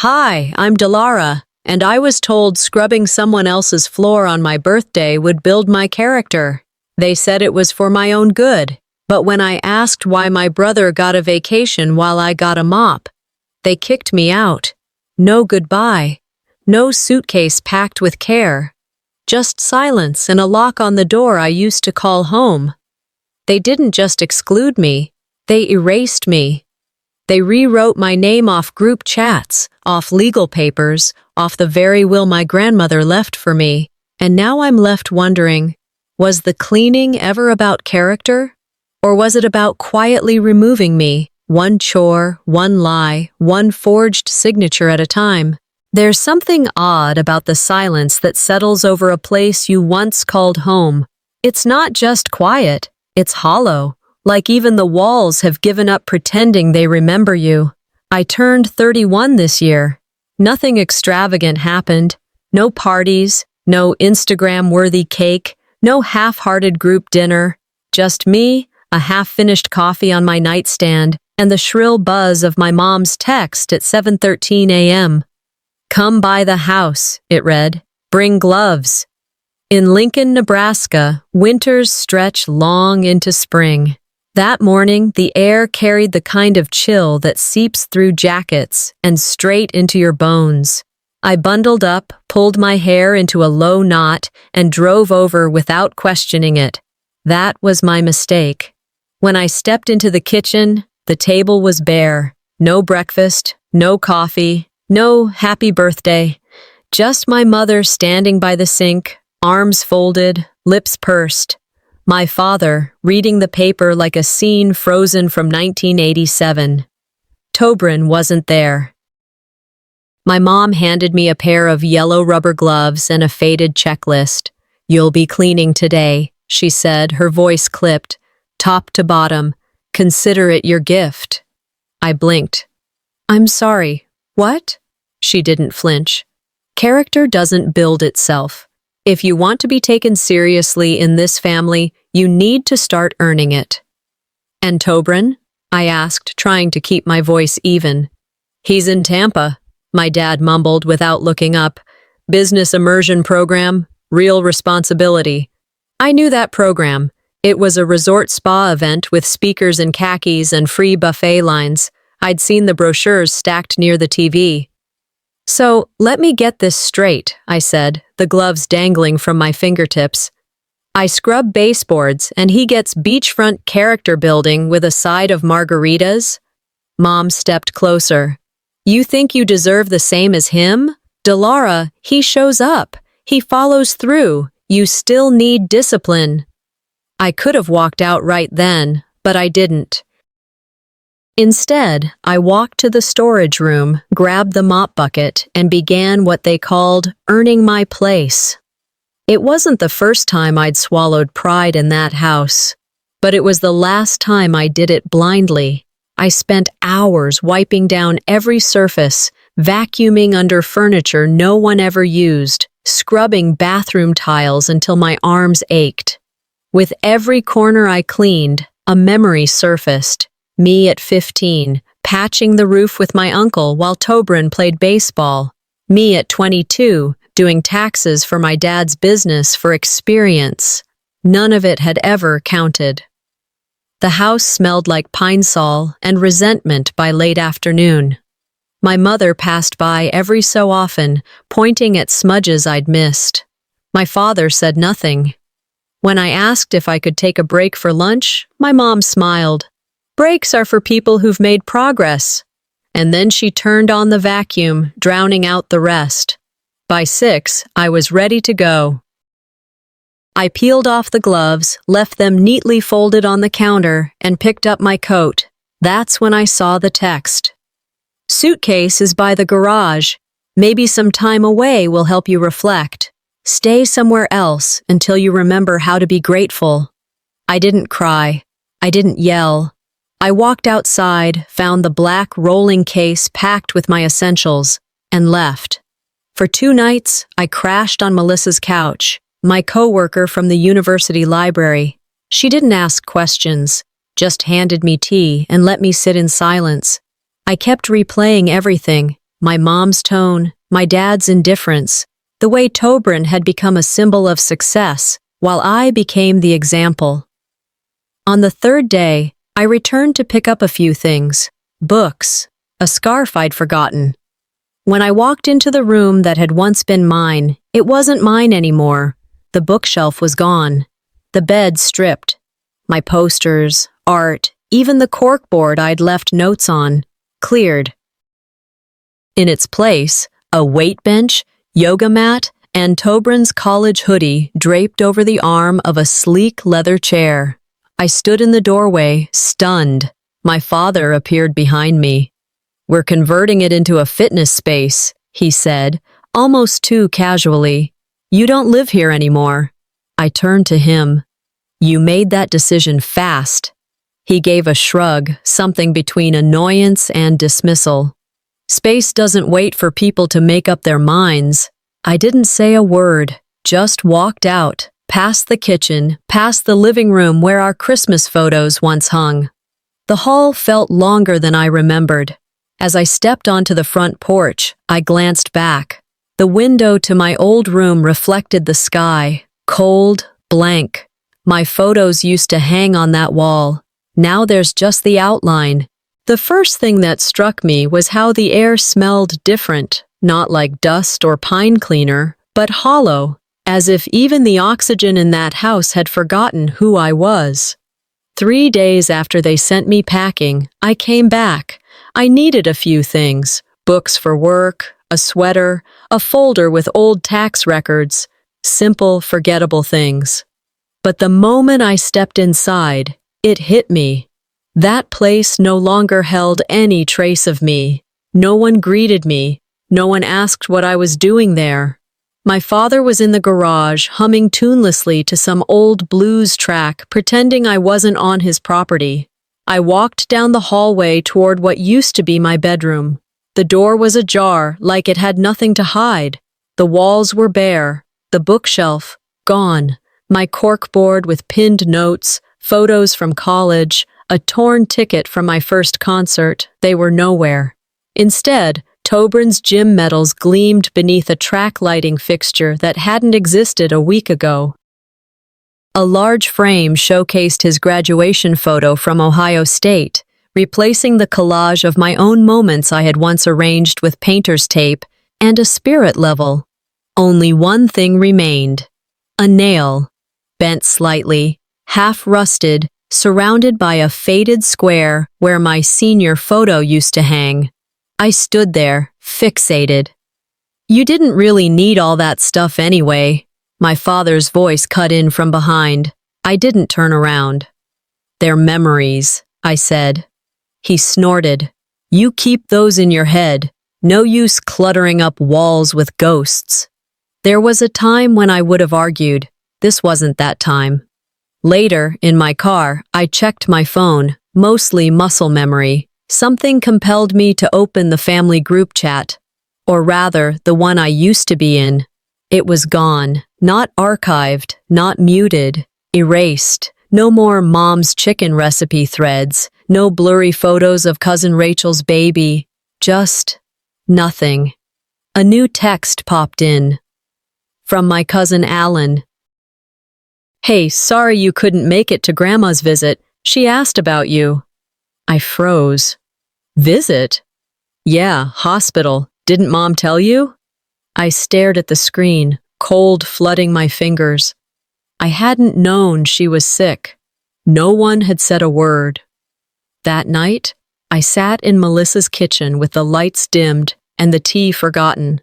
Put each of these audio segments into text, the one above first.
Hi, I'm Delara, and I was told scrubbing someone else's floor on my birthday would build my character. They said it was for my own good, but when I asked why my brother got a vacation while I got a mop, they kicked me out. No goodbye. No suitcase packed with care. Just silence and a lock on the door I used to call home. They didn't just exclude me, they erased me. They rewrote my name off group chats, off legal papers, off the very will my grandmother left for me, and now I'm left wondering, was the cleaning ever about character? Or was it about quietly removing me, one chore, one lie, one forged signature at a time? There's something odd about the silence that settles over a place you once called home. It's not just quiet, it's hollow, like even the walls have given up pretending they remember you. I turned 31 this year. Nothing extravagant happened. No parties, no Instagram-worthy cake, no half-hearted group dinner. Just me, a half-finished coffee on my nightstand, and the shrill buzz of my mom's text at 7:13 a.m. "Come by the house," it read. "Bring gloves." In Lincoln, Nebraska, winters stretch long into spring. That morning, the air carried the kind of chill that seeps through jackets and straight into your bones. I bundled up, pulled my hair into a low knot, and drove over without questioning it. That was my mistake. When I stepped into the kitchen, the table was bare. No breakfast, no coffee, no happy birthday. Just my mother standing by the sink, arms folded, lips pursed. My father, reading the paper like a scene frozen from 1987. Tobrin wasn't there. My mom handed me a pair of yellow rubber gloves and a faded checklist. "You'll be cleaning today," she said, her voice clipped, top to bottom. "Consider it your gift." I blinked. "I'm sorry. What?" She didn't flinch. Character doesn't build itself. If you want to be taken seriously in this family, you need to start earning it. "And Tobrin?" I asked, trying to keep my voice even. "He's in Tampa," my dad mumbled without looking up. "Business immersion program, real responsibility." I knew that program. It was a resort spa event with speakers in khakis and free buffet lines. I'd seen the brochures stacked near the TV. "So, let me get this straight," I said, the gloves dangling from my fingertips. "I scrub baseboards, and he gets beachfront character building with a side of margaritas?" Mom stepped closer. "You think you deserve the same as him? Delara, he shows up. He follows through. You still need discipline." I could have walked out right then, but I didn't. Instead, I walked to the storage room, grabbed the mop bucket, and began what they called earning my place. It wasn't the first time I'd swallowed pride in that house, but it was the last time I did it blindly. I spent hours wiping down every surface, vacuuming under furniture no one ever used, scrubbing bathroom tiles until my arms ached. With every corner I cleaned, a memory surfaced. Me at 15, patching the roof with my uncle while Tobrin played baseball. Me at 22, doing taxes for my dad's business for experience. None of it had ever counted. The house smelled like pine sol and resentment by late afternoon. My mother passed by every so often, pointing at smudges I'd missed. My father said nothing. When I asked if I could take a break for lunch, my mom smiled. "Breaks are for people who've made progress." And then she turned on the vacuum, drowning out the rest. By 6, I was ready to go. I peeled off the gloves, left them neatly folded on the counter, and picked up my coat. That's when I saw the text. "Suitcase is by the garage. Maybe some time away will help you reflect. Stay somewhere else until you remember how to be grateful." I didn't cry. I didn't yell. I walked outside, found the black rolling case packed with my essentials, and left. For 2 nights, I crashed on Melissa's couch, my coworker from the university library. She didn't ask questions, just handed me tea and let me sit in silence. I kept replaying everything, my mom's tone, my dad's indifference, the way Tobrin had become a symbol of success, while I became the example. On the third day, I returned to pick up a few things. Books, a scarf I'd forgotten. When I walked into the room that had once been mine, it wasn't mine anymore. The bookshelf was gone. The bed stripped. My posters, art, even the corkboard I'd left notes on, cleared. In its place, a weight bench, yoga mat, and Tobrin's college hoodie draped over the arm of a sleek leather chair. I stood in the doorway, stunned. My father appeared behind me. "We're converting it into a fitness space," he said, almost too casually. "You don't live here anymore." I turned to him. "You made that decision fast." He gave a shrug, something between annoyance and dismissal. "Space doesn't wait for people to make up their minds." I didn't say a word, just walked out, past the kitchen, past the living room where our Christmas photos once hung. The hall felt longer than I remembered. As I stepped onto the front porch, I glanced back. The window to my old room reflected the sky, cold, blank. My photos used to hang on that wall. Now there's just the outline. The first thing that struck me was how the air smelled different, not like dust or pine cleaner, but hollow, as if even the oxygen in that house had forgotten who I was. 3 days after they sent me packing, I came back. I needed a few things: books for work, a sweater, a folder with old tax records, simple, forgettable things. But the moment I stepped inside, it hit me. That place no longer held any trace of me. No one greeted me. No one asked what I was doing there. My father was in the garage, humming tunelessly to some old blues track, pretending I wasn't on his property. I walked down the hallway toward what used to be my bedroom. The door was ajar, like it had nothing to hide. The walls were bare. The bookshelf, gone. My corkboard with pinned notes, photos from college, a torn ticket from my first concert, they were nowhere. Instead, Tobrin's gym medals gleamed beneath a track lighting fixture that hadn't existed a week ago. A large frame showcased his graduation photo from Ohio State, replacing the collage of my own moments I had once arranged with painter's tape and a spirit level. Only one thing remained: a nail, bent slightly, half rusted, surrounded by a faded square where my senior photo used to hang. I stood there, fixated. "You didn't really need all that stuff anyway." My father's voice cut in from behind. I didn't turn around. "They're memories," I said. He snorted. "You keep those in your head. No use cluttering up walls with ghosts." There was a time when I would have argued. This wasn't that time. Later, in my car, I checked my phone, mostly muscle memory. Something compelled me to open the family group chat, or rather, the one I used to be in. It was gone, not archived, not muted, erased. No more mom's chicken recipe threads, no blurry photos of cousin Rachel's baby, just nothing. A new text popped in. From my cousin Alan. "Hey, sorry you couldn't make it to Grandma's visit. She asked about you." I froze. "Visit?" "Yeah, hospital. Didn't Mom tell you?" I stared at the screen, cold flooding my fingers. I hadn't known she was sick. No one had said a word. That night, I sat in Melissa's kitchen with the lights dimmed and the tea forgotten.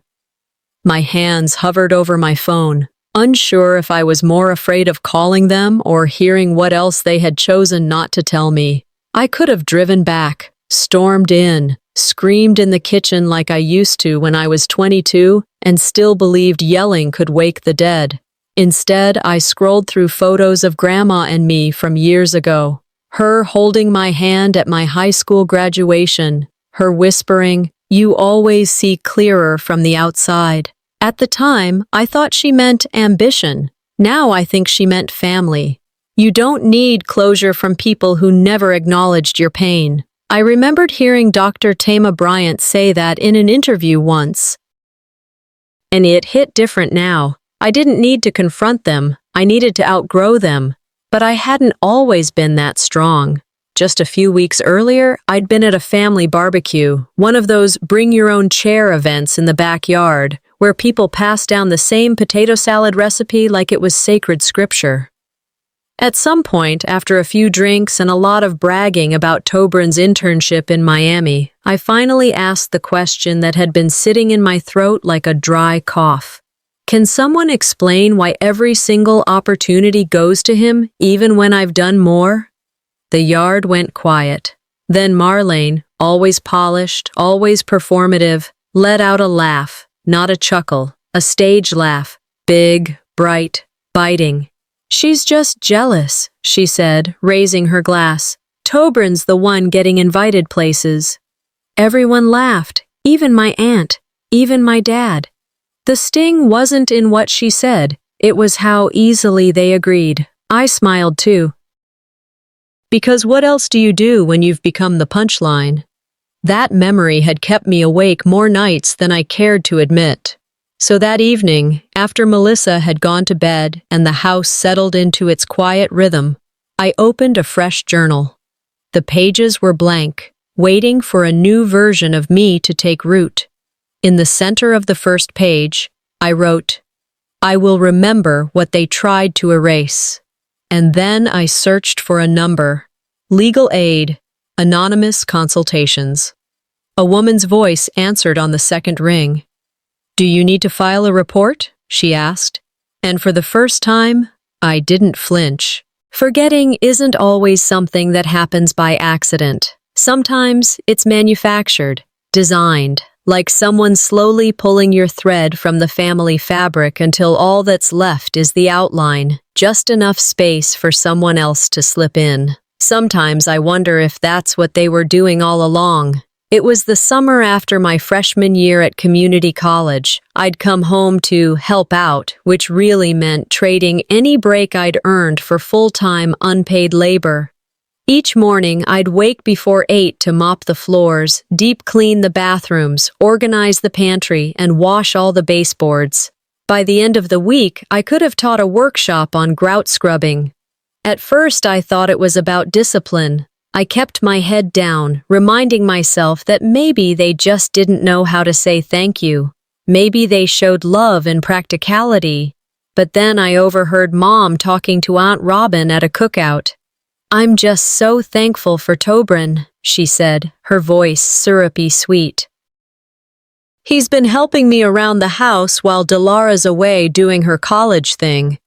My hands hovered over my phone, unsure if I was more afraid of calling them or hearing what else they had chosen not to tell me. I could have driven back, stormed in, screamed in the kitchen like I used to when I was 22 and still believed yelling could wake the dead. Instead, I scrolled through photos of Grandma and me from years ago. Her holding my hand at my high school graduation, her whispering, "You always see clearer from the outside." At the time, I thought she meant ambition. Now I think she meant family. You don't need closure from people who never acknowledged your pain. I remembered hearing Dr. Tama Bryant say that in an interview once. And it hit different now. I didn't need to confront them, I needed to outgrow them. But I hadn't always been that strong. Just a few weeks earlier, I'd been at a family barbecue, one of those bring-your-own-chair events in the backyard, where people pass down the same potato salad recipe like it was sacred scripture. At some point, after a few drinks and a lot of bragging about Tobrin's internship in Miami, I finally asked the question that had been sitting in my throat like a dry cough. Can someone explain why every single opportunity goes to him, even when I've done more? The yard went quiet. Then Marlene, always polished, always performative, let out a laugh, not a chuckle, a stage laugh, big, bright, biting. "She's just jealous," she said, raising her glass. "Tobrin's the one getting invited places." Everyone laughed, even my aunt, even my dad. The sting wasn't in what she said, it was how easily they agreed. I smiled too. Because what else do you do when you've become the punchline? That memory had kept me awake more nights than I cared to admit. So that evening, after Melissa had gone to bed and the house settled into its quiet rhythm, I opened a fresh journal. The pages were blank, waiting for a new version of me to take root. In the center of the first page, I wrote, "I will remember what they tried to erase." And then I searched for a number. Legal aid, anonymous consultations. A woman's voice answered on the second ring. "Do you need to file a report?" she asked. And for the first time, I didn't flinch. Forgetting isn't always something that happens by accident. Sometimes it's manufactured, designed, like someone slowly pulling your thread from the family fabric until all that's left is the outline, just enough space for someone else to slip in. Sometimes I wonder if that's what they were doing all along. It was the summer after my freshman year at community college. I'd come home to help out, which really meant trading any break I'd earned for full-time unpaid labor. Each morning, I'd wake before 8 to mop the floors, deep clean the bathrooms, organize the pantry, and wash all the baseboards. By the end of the week, I could have taught a workshop on grout scrubbing. At first, I thought it was about discipline. I kept my head down, reminding myself that maybe they just didn't know how to say thank you. Maybe they showed love and practicality. But then I overheard Mom talking to Aunt Robin at a cookout. "I'm just so thankful for Tobrin," she said, her voice syrupy sweet. "He's been helping me around the house while Delara's away doing her college thing."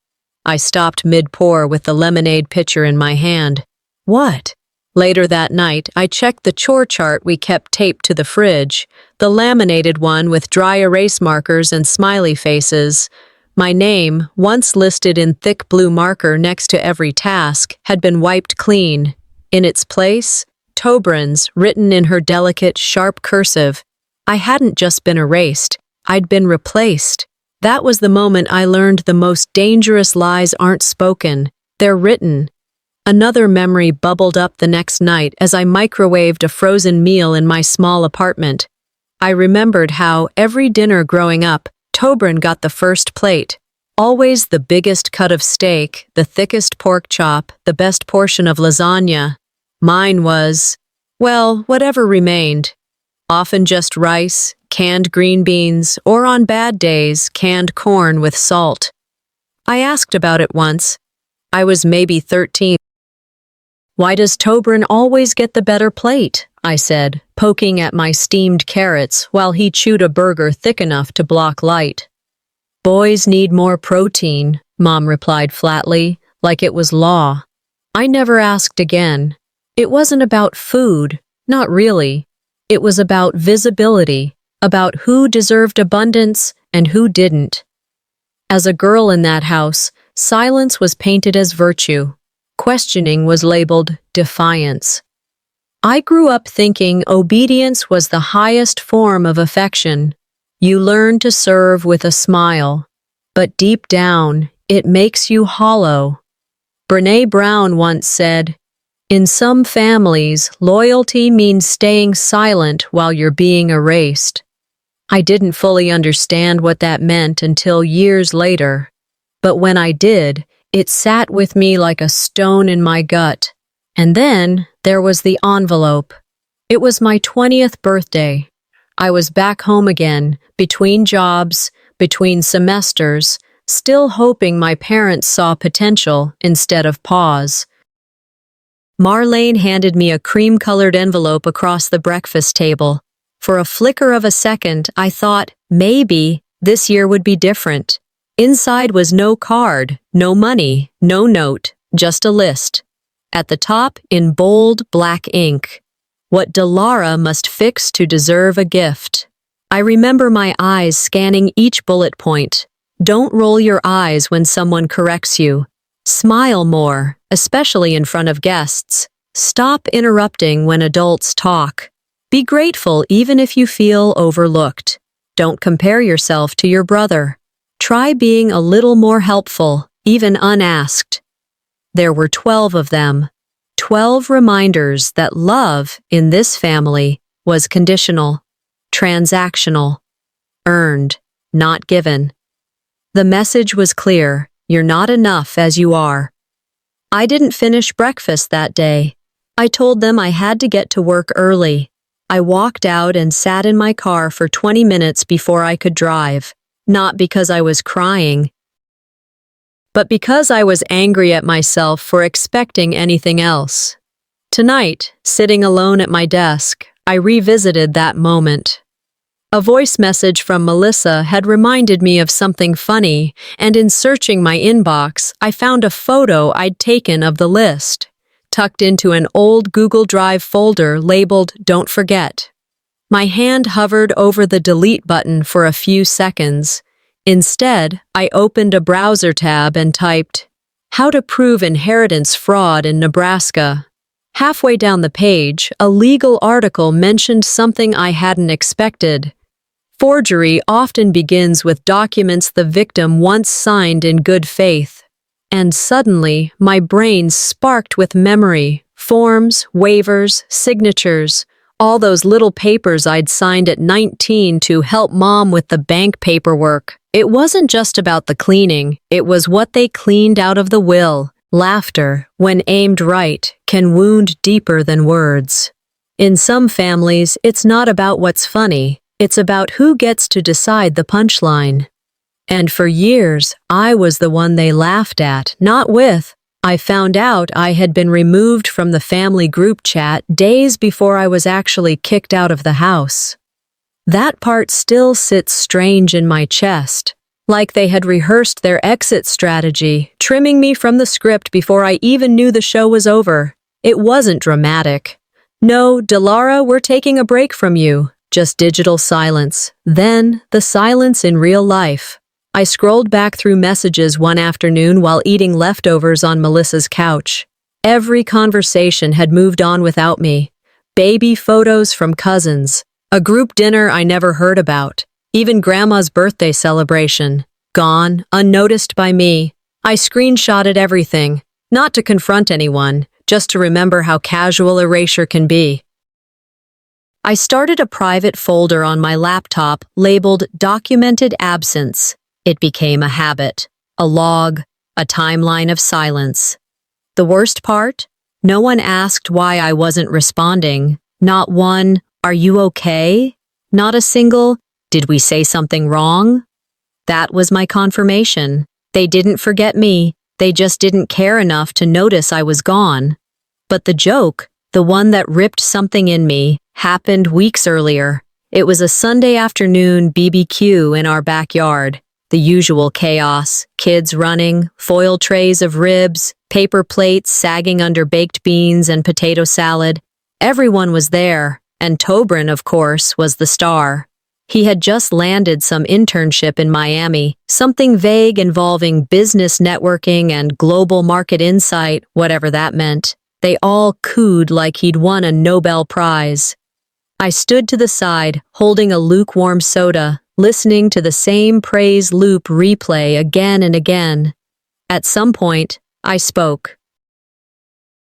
I stopped mid-pour with the lemonade pitcher in my hand. "What?" Later that night, I checked the chore chart we kept taped to the fridge, the laminated one with dry erase markers and smiley faces. My name, once listed in thick blue marker next to every task, had been wiped clean. In its place, Tobrin's, written in her delicate, sharp cursive. I hadn't just been erased, I'd been replaced. That was the moment I learned the most dangerous lies aren't spoken, they're written. Another memory bubbled up the next night as I microwaved a frozen meal in my small apartment. I remembered how, every dinner growing up, Tobrin got the first plate. Always the biggest cut of steak, the thickest pork chop, the best portion of lasagna. Mine was, well, whatever remained. Often just rice, canned green beans, or on bad days, canned corn with salt. I asked about it once. I was maybe 13. "Why does Tobrin always get the better plate?" I said, poking at my steamed carrots while he chewed a burger thick enough to block light. "Boys need more protein," Mom replied flatly, like it was law. I never asked again. It wasn't about food, not really. It was about visibility, about who deserved abundance and who didn't. As a girl in that house, silence was painted as virtue. Questioning was labeled defiance. I grew up thinking obedience was the highest form of affection. You learn to serve with a smile, but deep down, it makes you hollow. Brené Brown once said, In some families, loyalty means staying silent while you're being erased. I didn't fully understand what that meant until years later, but when I did, it sat with me like a stone in my gut. And then there was the envelope. It was my 20th birthday. I was back home again, between jobs, between semesters, still hoping my parents saw potential instead of pause. Marlene handed me a cream-colored envelope across the breakfast table. For a flicker of a second, I thought, maybe this year would be different. Inside was no card, no money, no note, just a list. At the top, in bold black ink, what Delara must fix to deserve a gift. I remember my eyes scanning each bullet point. Don't roll your eyes when someone corrects you. Smile more, especially in front of guests. Stop interrupting when adults talk. Be grateful even if you feel overlooked. Don't compare yourself to your brother. Try being a little more helpful, even unasked. There were 12 of them. 12 reminders that love in this family was conditional, transactional, earned, not given. The message was clear: you're not enough as you are. I didn't finish breakfast that day. I told them I had to get to work early. I walked out and sat in my car for 20 minutes before I could drive, not because I was crying, but because I was angry at myself for expecting anything else. Tonight, sitting alone at my desk, I revisited that moment. A voice message from Melissa had reminded me of something funny, and in searching my inbox, I found a photo I'd taken of the list, tucked into an old Google Drive folder labeled "Don't Forget." My hand hovered over the delete button for a few seconds. Instead, I opened a browser tab and typed, "How to prove inheritance fraud in Nebraska." Halfway down the page, a legal article mentioned something I hadn't expected. Forgery often begins with documents the victim once signed in good faith. And suddenly, my brain sparked with memory, forms, waivers, signatures, all those little papers I'd signed at 19 to help mom with the bank paperwork. It wasn't just about the cleaning, it was what they cleaned out of the will. Laughter, when aimed right, can wound deeper than words. In some families, it's not about what's funny, it's about who gets to decide the punchline. And for years, I was the one they laughed at, not with. I found out I had been removed from the family group chat days before I was actually kicked out of the house. That part still sits strange in my chest, like they had rehearsed their exit strategy, trimming me from the script before I even knew the show was over. It wasn't dramatic. "No, Delara, we're taking a break from you." Just digital silence. Then, the silence in real life. I scrolled back through messages one afternoon while eating leftovers on Melissa's couch. Every conversation had moved on without me. Baby photos from cousins. A group dinner I never heard about. Even Grandma's birthday celebration. Gone, unnoticed by me. I screenshotted everything. Not to confront anyone, just to remember how casual erasure can be. I started a private folder on my laptop labeled "Documented Absence." It became a habit, a log, a timeline of silence. The worst part? No one asked why I wasn't responding. Not one, "Are you okay?" Not a single, "Did we say something wrong?" That was my confirmation. They didn't forget me, they just didn't care enough to notice I was gone. But the joke, the one that ripped something in me, happened weeks earlier. It was a Sunday afternoon BBQ in our backyard. The usual chaos, kids running, foil trays of ribs, paper plates sagging under baked beans and potato salad. Everyone was there, and Tobrin, of course, was the star. He had just landed some internship in Miami, something vague involving business networking and global market insight, whatever that meant. They all cooed like he'd won a Nobel Prize. I stood to the side, holding a lukewarm soda, listening to the same praise loop replay again and again. At some point, I spoke.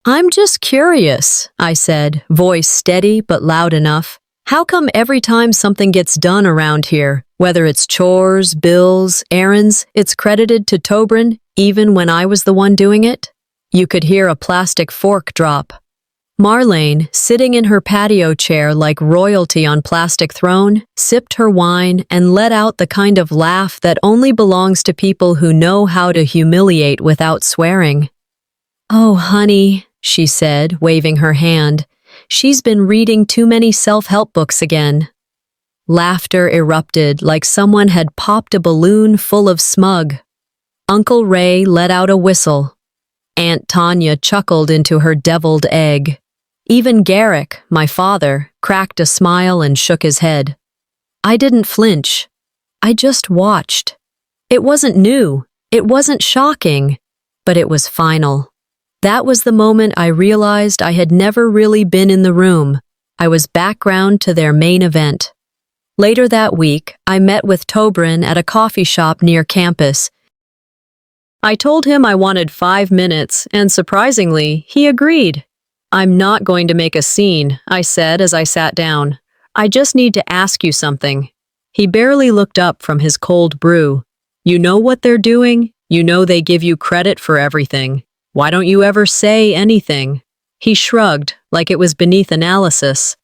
I'm just curious, I said, voice steady but loud enough. How come every time something gets done around here, whether it's chores, bills, errands, it's credited to Tobrin, even when I was the one doing it? You could hear a plastic fork drop. Marlene, sitting in her patio chair like royalty on plastic throne, sipped her wine and let out the kind of laugh that only belongs to people who know how to humiliate without swearing. "Oh, honey," she said, waving her hand. "She's been reading too many self-help books again." Laughter erupted like someone had popped a balloon full of smug. Uncle Ray let out a whistle. Aunt Tanya chuckled into her deviled egg. Even Garrick, my father, cracked a smile and shook his head. I didn't flinch. I just watched. It wasn't new. It wasn't shocking. But it was final. That was the moment I realized I had never really been in the room. I was background to their main event. Later that week, I met with Tobrin at a coffee shop near campus. I told him I wanted 5 minutes, and surprisingly, he agreed. "I'm not going to make a scene," I said as I sat down. "I just need to ask you something." He barely looked up from his cold brew. "You know what they're doing? You know they give you credit for everything. Why don't you ever say anything?" He shrugged, like it was beneath analysis.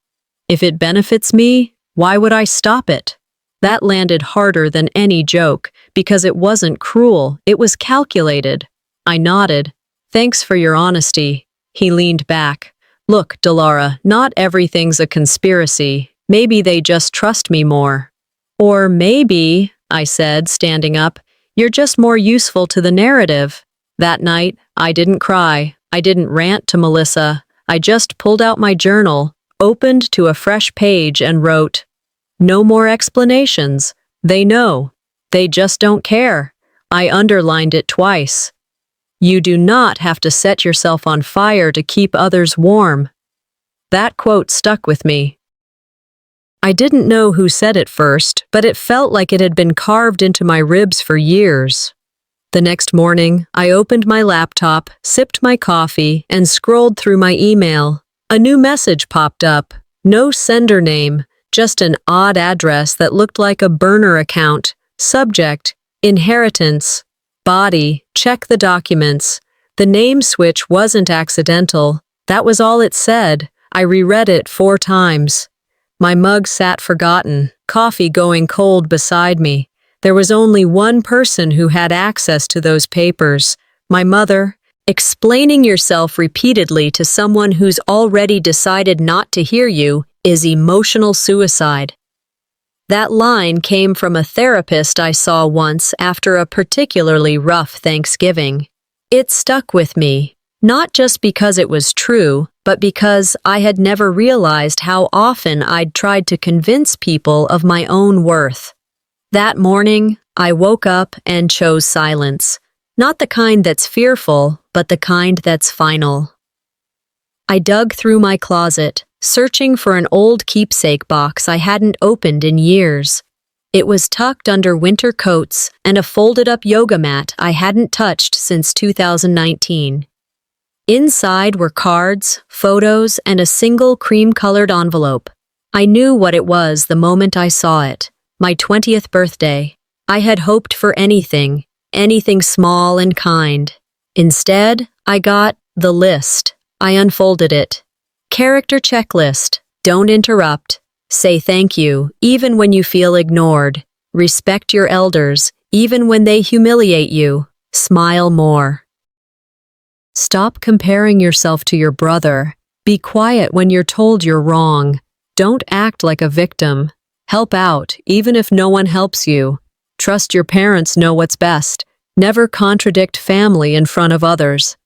"If it benefits me, why would I stop it?" That landed harder than any joke, because it wasn't cruel, it was calculated. I nodded. "Thanks for your honesty." He leaned back. "Look, Delara, not everything's a conspiracy. Maybe they just trust me more." "Or maybe," I said, standing up, "you're just more useful to the narrative." That night, I didn't cry. I didn't rant to Melissa. I just pulled out my journal, opened to a fresh page and wrote, "No more explanations. They know. They just don't care." I underlined it twice. "You do not have to set yourself on fire to keep others warm." That quote stuck with me. I didn't know who said it first, but it felt like it had been carved into my ribs for years. The next morning, I opened my laptop, sipped my coffee, and scrolled through my email. A new message popped up. No sender name, just an odd address that looked like a burner account. Subject, inheritance. Body, check the documents. The name switch wasn't accidental. That was all it said. I reread it 4 times. My mug sat forgotten, coffee going cold beside me. There was only one person who had access to those papers, my mother. Explaining yourself repeatedly to someone who's already decided not to hear you is emotional suicide. That line came from a therapist I saw once after a particularly rough Thanksgiving. It stuck with me, not just because it was true, but because I had never realized how often I'd tried to convince people of my own worth. That morning, I woke up and chose silence. Not the kind that's fearful, but the kind that's final. I dug through my closet, searching for an old keepsake box I hadn't opened in years. It was tucked under winter coats and a folded-up yoga mat I hadn't touched since 2019. Inside were cards, photos, and a single cream-colored envelope. I knew what it was the moment I saw it. My 20th birthday. I had hoped for anything small and kind. Instead, I got the list. I unfolded it. Character checklist. Don't interrupt. Say thank you, even when you feel ignored. Respect your elders, even when they humiliate you. Smile more. Stop comparing yourself to your brother. Be quiet when you're told you're wrong. Don't act like a victim. Help out, even if no one helps you. Trust your parents know what's best. Never contradict family in front of others.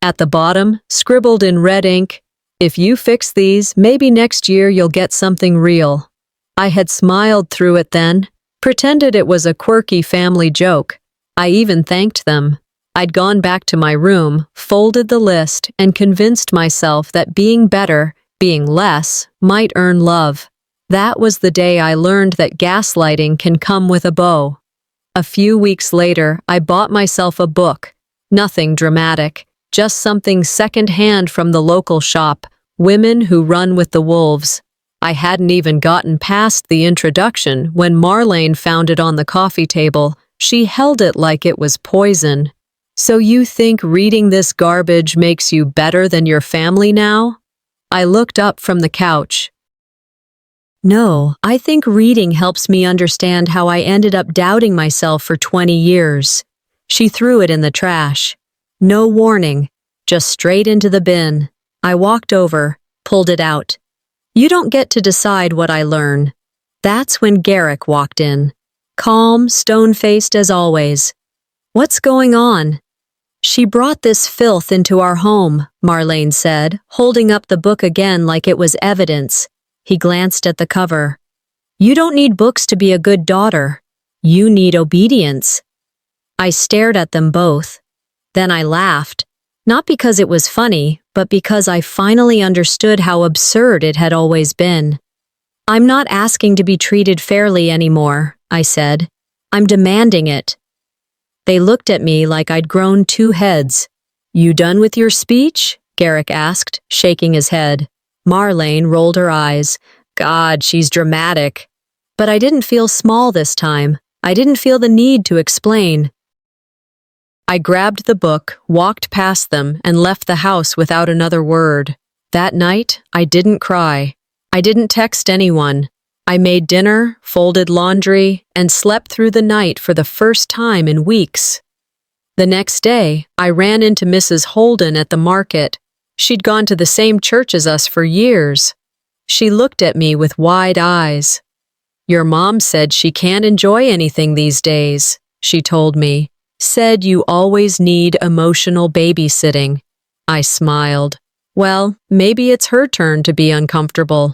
At the bottom, scribbled in red ink, "If you fix these, maybe next year you'll get something real." I had smiled through it then, pretended it was a quirky family joke. I even thanked them. I'd gone back to my room, folded the list, and convinced myself that being better, being less, might earn love. That was the day I learned that gaslighting can come with a bow. A few weeks later, I bought myself a book. Nothing dramatic. just something secondhand from the local shop, Women Who Run with the Wolves. I hadn't even gotten past the introduction when Marlene found it on the coffee table. She held it like it was poison. "So you think reading this garbage makes you better than your family now?" I looked up from the couch. "No, I think reading helps me understand how I ended up doubting myself for 20 years. She threw it in the trash. No warning, just straight into the bin. I walked over, pulled it out. "You don't get to decide what I learn." That's when Garrick walked in. Calm, stone-faced as always. "What's going on?" "She brought this filth into our home," Marlene said, holding up the book again like it was evidence. He glanced at the cover. "You don't need books to be a good daughter. You need obedience." I stared at them both. Then I laughed, not because it was funny, but because I finally understood how absurd it had always been. "I'm not asking to be treated fairly anymore," I said. "I'm demanding it." They looked at me like I'd grown 2 heads. "You done with your speech?" Garrick asked, shaking his head. Marlene rolled her eyes. "God, she's dramatic." But I didn't feel small this time. I didn't feel the need to explain. I grabbed the book, walked past them, and left the house without another word. That night, I didn't cry. I didn't text anyone. I made dinner, folded laundry, and slept through the night for the first time in weeks. The next day, I ran into Mrs. Holden at the market. She'd gone to the same church as us for years. She looked at me with wide eyes. "Your mom said she can't enjoy anything these days," she told me. "Said you always need emotional babysitting." I smiled. Well, maybe it's her turn to be uncomfortable.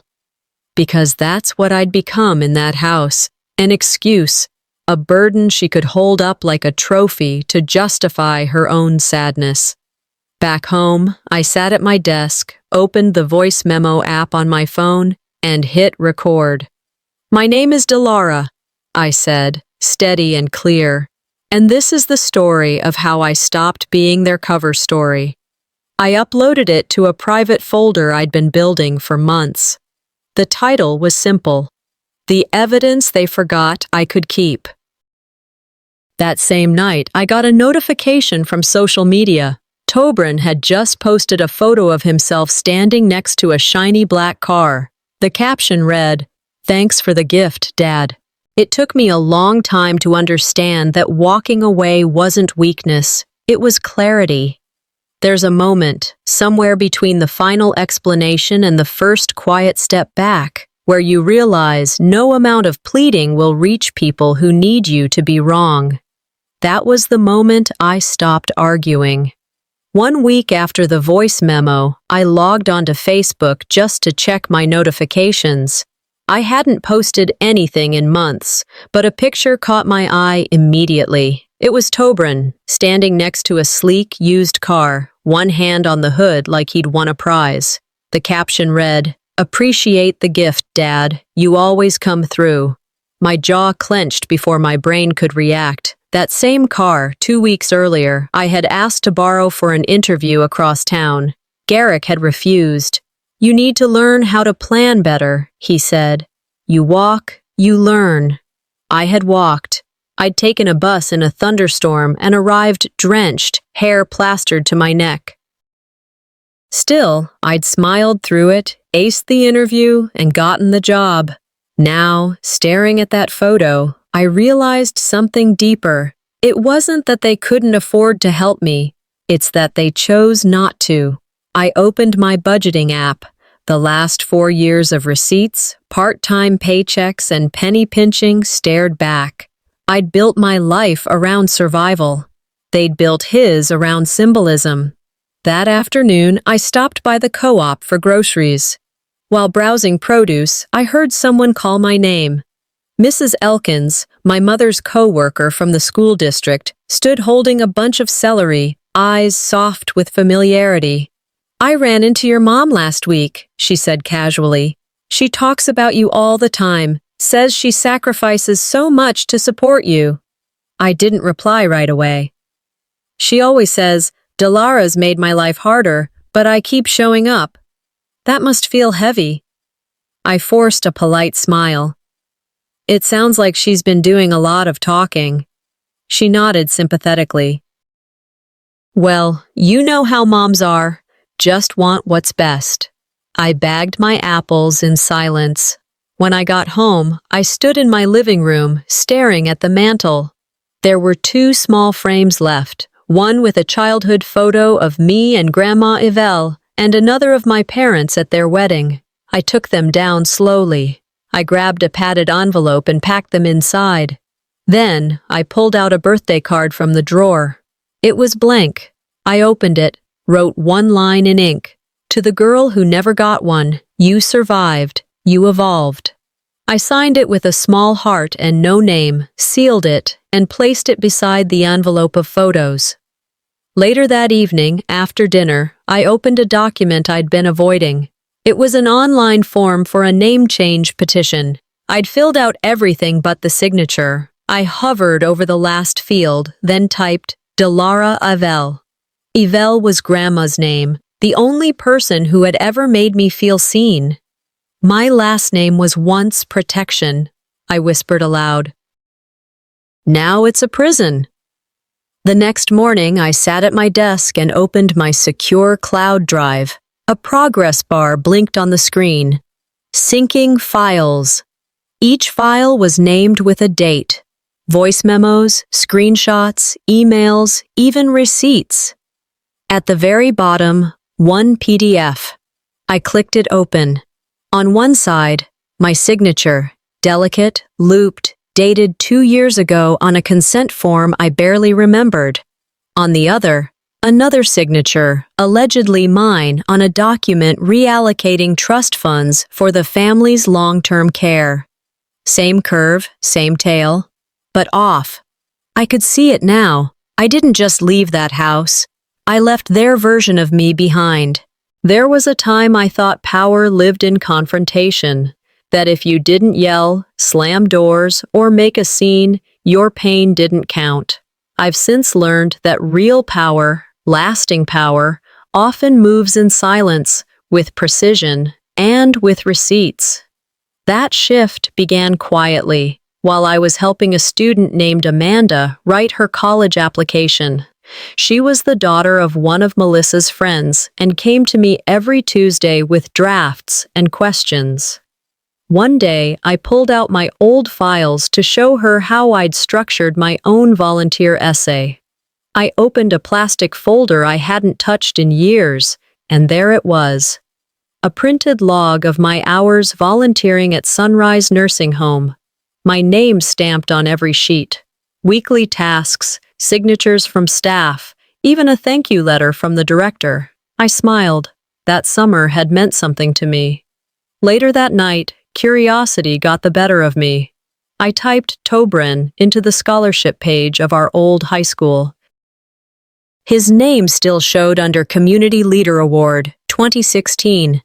Because that's what I'd become in that house. An excuse, a burden she could hold up like a trophy to justify her own sadness. Back home, I sat at my desk, opened the voice memo app on my phone, and hit record. "My name is Delara," I said, steady and clear. "And this is the story of how I stopped being their cover story." I uploaded it to a private folder I'd been building for months. The title was simple: "The Evidence They Forgot I Could Keep." That same night, I got a notification from social media. Tobrin had just posted a photo of himself standing next to a shiny black car. The caption read, "Thanks for the gift, Dad." It took me a long time to understand that walking away wasn't weakness, it was clarity. There's a moment, somewhere between the final explanation and the first quiet step back, where you realize no amount of pleading will reach people who need you to be wrong. That was the moment I stopped arguing. 1 week after the voice memo, I logged onto Facebook just to check my notifications. I hadn't posted anything in months, but a picture caught my eye immediately. It was Tobrin, standing next to a sleek, used car, one hand on the hood like he'd won a prize. The caption read, "Appreciate the gift, Dad. You always come through." My jaw clenched before my brain could react. That same car, 2 weeks earlier, I had asked to borrow for an interview across town. Garrick had refused. "You need to learn how to plan better," he said. "You walk, you learn." I had walked. I'd taken a bus in a thunderstorm and arrived drenched, hair plastered to my neck. Still, I'd smiled through it, aced the interview, and gotten the job. Now, staring at that photo, I realized something deeper. It wasn't that they couldn't afford to help me. It's that they chose not to. I opened my budgeting app. The last 4 years of receipts, part-time paychecks, and penny pinching stared back. I'd built my life around survival. They'd built his around symbolism. That afternoon, I stopped by the co-op for groceries. While browsing produce, I heard someone call my name. Mrs. Elkins, my mother's co-worker from the school district, stood holding a bunch of celery, eyes soft with familiarity. "I ran into your mom last week," she said casually. "She talks about you all the time, says she sacrifices so much to support you." I didn't reply right away. "She always says, Delara's made my life harder, but I keep showing up. That must feel heavy. I forced a polite smile. It sounds like she's been doing a lot of talking. She nodded sympathetically. Well, you know how moms are. Just want what's best. I bagged my apples in silence. When I got home, I stood in my living room, staring at the mantel. There were 2 small frames left, one with a childhood photo of me and Grandma Yvelle, and another of my parents at their wedding. I took them down slowly. I grabbed a padded envelope and packed them inside. Then, I pulled out a birthday card from the drawer. It was blank. I opened it, wrote one line in ink. To the girl who never got one, you survived, you evolved. I signed it with a small heart and no name, sealed it, and placed it beside the envelope of photos. Later that evening, after dinner, I opened a document I'd been avoiding. It was an online form for a name change petition. I'd filled out everything but the signature. I hovered over the last field, then typed, Delara Yvelle. Yvelle was Grandma's name, the only person who had ever made me feel seen. My last name was once protection, I whispered aloud. Now it's a prison. The next morning, I sat at my desk and opened my secure cloud drive. A progress bar blinked on the screen. Syncing files. Each file was named with a date. Voice memos, screenshots, emails, even receipts. At the very bottom, one PDF. I clicked it open. On one side, my signature, delicate, looped, dated 2 years ago on a consent form I barely remembered. On the other, another signature, allegedly mine, on a document reallocating trust funds for the family's long-term care. Same curve, same tail, but off. I could see it now. I didn't just leave that house. I left their version of me behind. There was a time I thought power lived in confrontation, that if you didn't yell, slam doors, or make a scene, your pain didn't count. I've since learned that real power, lasting power, often moves in silence, with precision, and with receipts. That shift began quietly, while I was helping a student named Amanda write her college application. She was the daughter of one of Melissa's friends and came to me every Tuesday with drafts and questions. One day, I pulled out my old files to show her how I'd structured my own volunteer essay. I opened a plastic folder I hadn't touched in years, and there it was. A printed log of my hours volunteering at Sunrise Nursing Home. My name stamped on every sheet. Weekly tasks, signatures from staff, even a thank you letter from the director. I smiled. That summer had meant something to me. Later that night, curiosity got the better of me. I typed Tobrin into the scholarship page of our old high school. His name still showed under Community Leader Award, 2016.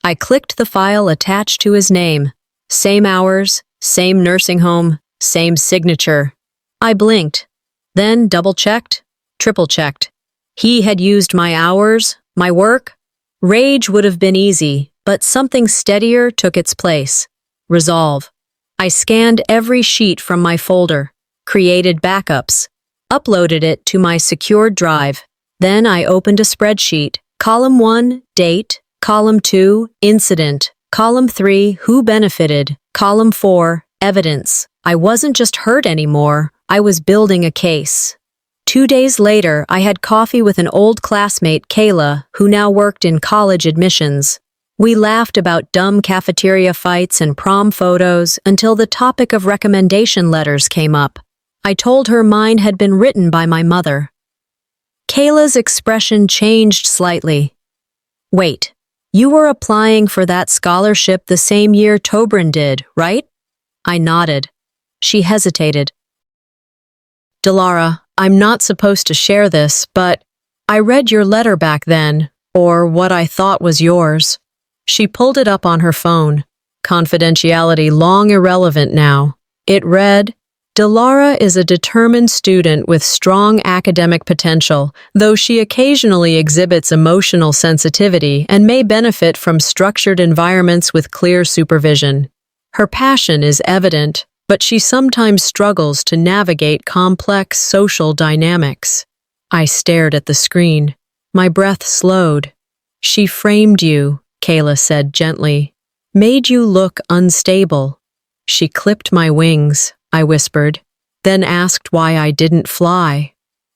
I clicked the file attached to his name. Same hours, same nursing home, same signature. I blinked. Then double-checked, triple-checked. He had used my hours, my work. Rage would have been easy, but something steadier took its place. Resolve. I scanned every sheet from my folder, created backups, uploaded it to my secured drive. Then I opened a spreadsheet. Column 1, date. Column 2, incident. Column 3, who benefited. Column 4, evidence. I wasn't just hurt anymore. I was building a case. 2 days later, I had coffee with an old classmate, Kayla, who now worked in college admissions. We laughed about dumb cafeteria fights and prom photos until the topic of recommendation letters came up. I told her mine had been written by my mother. Kayla's expression changed slightly. Wait, you were applying for that scholarship the same year Tobrin did, right? I nodded. She hesitated. Delara, I'm not supposed to share this, but I read your letter back then, or what I thought was yours. She pulled it up on her phone. Confidentiality long irrelevant now. It read, Dilara is a determined student with strong academic potential, though she occasionally exhibits emotional sensitivity and may benefit from structured environments with clear supervision. Her passion is evident, but she sometimes struggles to navigate complex social dynamics. I stared at the screen. My breath slowed. She framed you, Kayla said gently. Made you look unstable. She clipped my wings, I whispered, then asked why I didn't fly.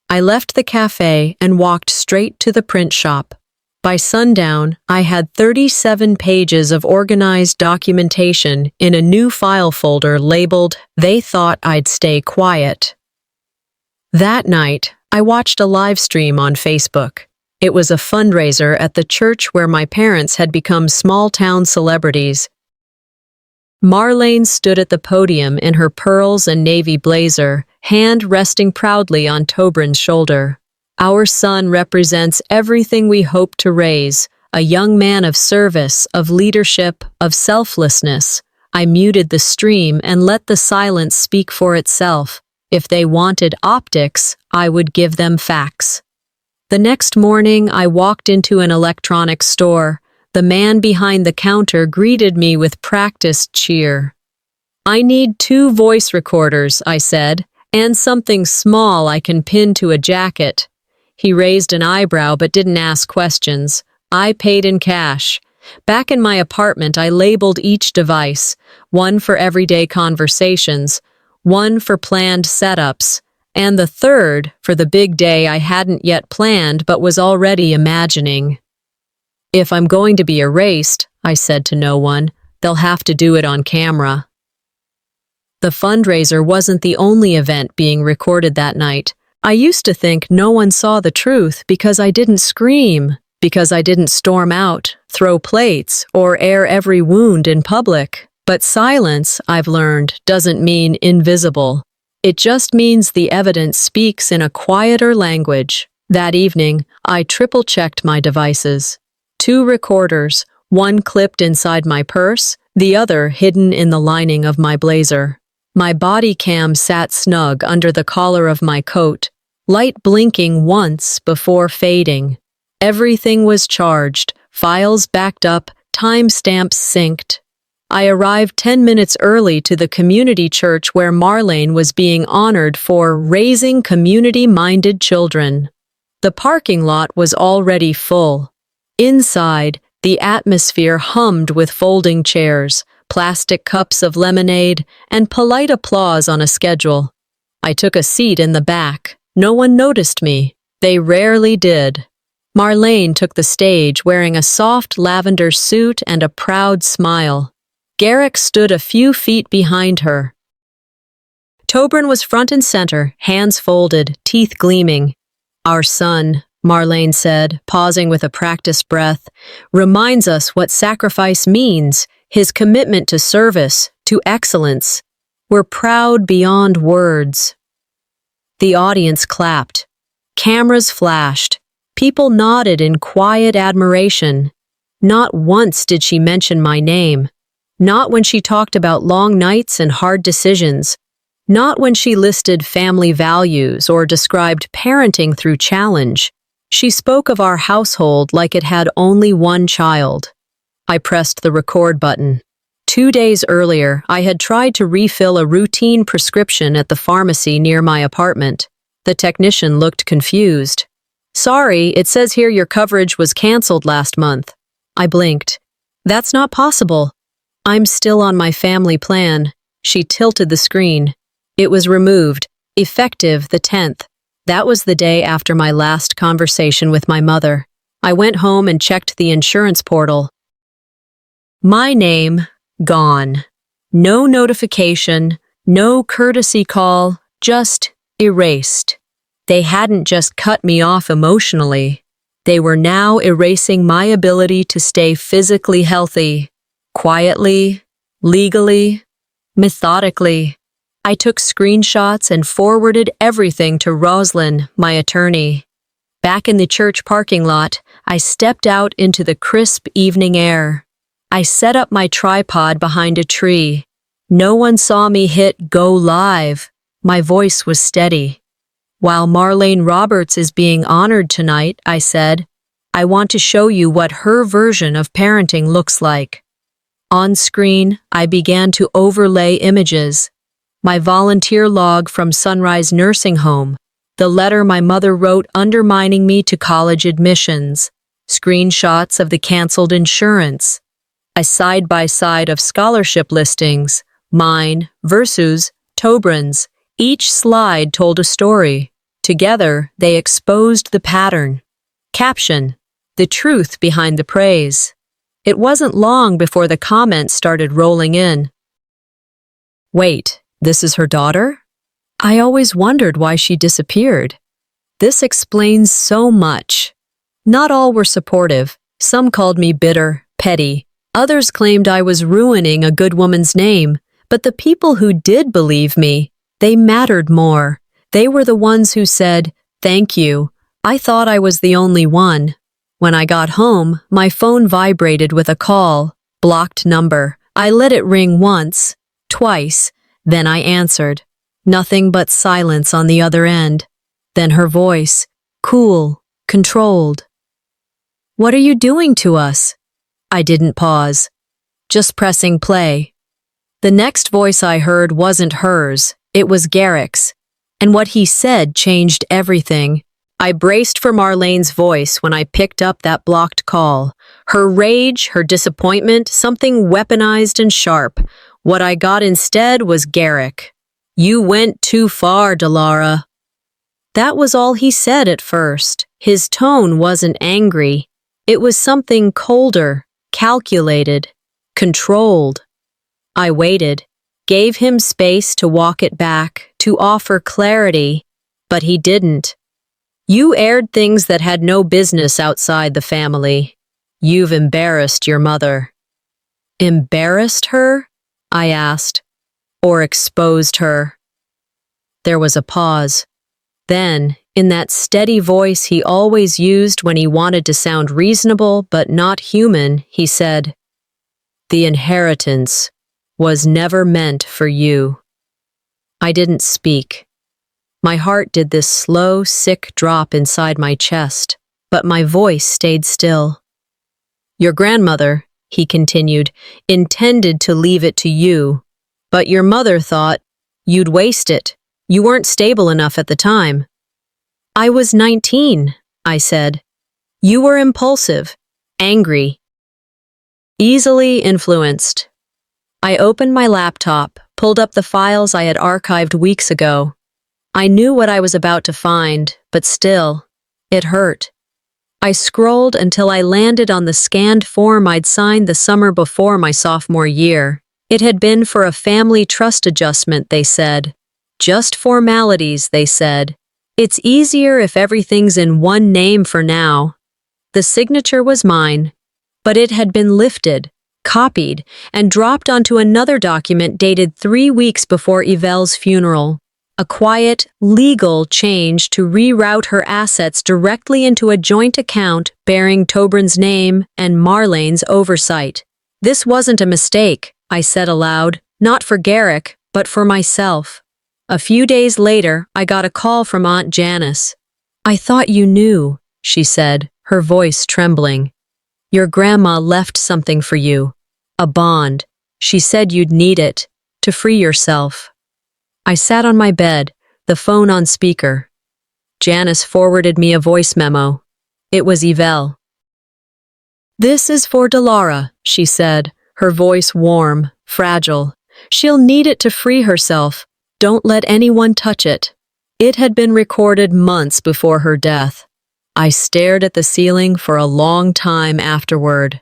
I left the cafe and walked straight to the print shop. By sundown, I had 37 pages of organized documentation in a new file folder labeled, "They Thought I'd Stay Quiet." That night, I watched a live stream on Facebook. It was a fundraiser at the church where my parents had become small-town celebrities. Marlene stood at the podium in her pearls and navy blazer, hand resting proudly on Tobrin's shoulder. Our son represents everything we hope to raise, a young man of service, of leadership, of selflessness. I muted the stream and let the silence speak for itself. If they wanted optics, I would give them facts. The next morning, I walked into an electronics store. The man behind the counter greeted me with practiced cheer. "I need 2 voice recorders," I said, "and something small I can pin to a jacket." He raised an eyebrow but didn't ask questions. I paid in cash. Back in my apartment, I labeled each device, one for everyday conversations, one for planned setups, and the third for the big day I hadn't yet planned but was already imagining. "If I'm going to be erased," I said to no one, "they'll have to do it on camera." The fundraiser wasn't the only event being recorded that night. I used to think no one saw the truth because I didn't scream, because I didn't storm out, throw plates, or air every wound in public. But silence, I've learned, doesn't mean invisible. It just means the evidence speaks in a quieter language. That evening, I triple-checked my devices. 2 recorders, one clipped inside my purse, the other hidden in the lining of my blazer. My body cam sat snug under the collar of my coat, light blinking once before fading. Everything was charged, files backed up, timestamps synced. I arrived 10 minutes early to the community church where Marlene was being honored for raising community-minded children. The parking lot was already full. Inside, the atmosphere hummed with folding chairs, plastic cups of lemonade, and polite applause on a schedule. I took a seat in the back. No one noticed me. They rarely did. Marlene took the stage wearing a soft lavender suit and a proud smile. Garrick stood a few feet behind her. Tobrin was front and center, hands folded, teeth gleaming. "Our son," Marlene said, pausing with a practiced breath, "reminds us what sacrifice means, his commitment to service, to excellence. We're proud beyond words." The audience clapped. Cameras flashed. People nodded in quiet admiration. Not once did she mention my name. Not when she talked about long nights and hard decisions. Not when she listed family values or described parenting through challenge. She spoke of our household like it had only one child. I pressed the record button. 2 days earlier, I had tried to refill a routine prescription at the pharmacy near my apartment. The technician looked confused. "Sorry, it says here your coverage was canceled last month." I blinked. "That's not possible. I'm still on my family plan." She tilted the screen. It was removed, effective the 10th. That was the day after my last conversation with my mother. I went home and checked the insurance portal. My name, gone. No notification, no courtesy call, just erased. They hadn't just cut me off emotionally. They were now erasing my ability to stay physically healthy, quietly, legally, methodically. I took screenshots and forwarded everything to Roslyn, my attorney. Back in the church parking lot, I stepped out into the crisp evening air. I set up my tripod behind a tree. No one saw me hit go live. My voice was steady. While Marlene Roberts is being honored tonight, I said, I want to show you what her version of parenting looks like. On screen, I began to overlay images. My volunteer log from Sunrise Nursing Home, the letter my mother wrote undermining me to college admissions, screenshots of the canceled insurance, a side-by-side of scholarship listings, mine versus Tobrin's. Each slide told a story. Together, they exposed the pattern. Caption: the truth behind the praise. It wasn't long before the comments started rolling in. Wait, this is her daughter? I always wondered why she disappeared. This explains so much. Not all were supportive. Some called me bitter, petty. Others claimed I was ruining a good woman's name. But the people who did believe me, they mattered more. They were the ones who said, thank you. I thought I was the only one. When I got home, my phone vibrated with a call. Blocked number. I let it ring once, twice. Then I answered. Nothing but silence on the other end. Then her voice, cool, controlled. What are you doing to us? I didn't pause. Just pressing play. The next voice I heard wasn't hers. It was Garrick's. And what he said changed everything. I braced for Marlene's voice when I picked up that blocked call. Her rage, her disappointment, something weaponized and sharp. What I got instead was Garrick. You went too far, Delara. That was all he said at first. His tone wasn't angry. It was something colder, calculated, controlled. I waited, gave him space to walk it back, to offer clarity, but he didn't. You aired things that had no business outside the family. You've embarrassed your mother. Embarrassed her? I asked. Or exposed her? There was a pause. Then, in that steady voice he always used when he wanted to sound reasonable but not human, he said, the inheritance was never meant for you. I didn't speak. My heart did this slow, sick drop inside my chest, but my voice stayed still. Your grandmother, he continued, intended to leave it to you, but your mother thought you'd waste it. You weren't stable enough at the time. I was 19, I said. You were impulsive, angry, easily influenced. I opened my laptop, pulled up the files I had archived weeks ago. I knew what I was about to find, but still, it hurt. I scrolled until I landed on the scanned form I'd signed the summer before my sophomore year. It had been for a family trust adjustment, they said. Just formalities, they said. It's easier if everything's in one name for now. The signature was mine, but it had been lifted, copied, and dropped onto another document dated 3 weeks before Yvelle's funeral. A quiet, legal change to reroute her assets directly into a joint account bearing Tobrin's name and Marlene's oversight. This wasn't a mistake, I said aloud, not for Garrick, but for myself. A few days later, I got a call from Aunt Janice. I thought you knew, she said, her voice trembling. Your grandma left something for you. A bond. She said you'd need it to free yourself. I sat on my bed, the phone on speaker. Janice forwarded me a voice memo. It was Yvelle. This is for Delara, she said, her voice warm, fragile. She'll need it to free herself. Don't let anyone touch it. It had been recorded months before her death. I stared at the ceiling for a long time afterward.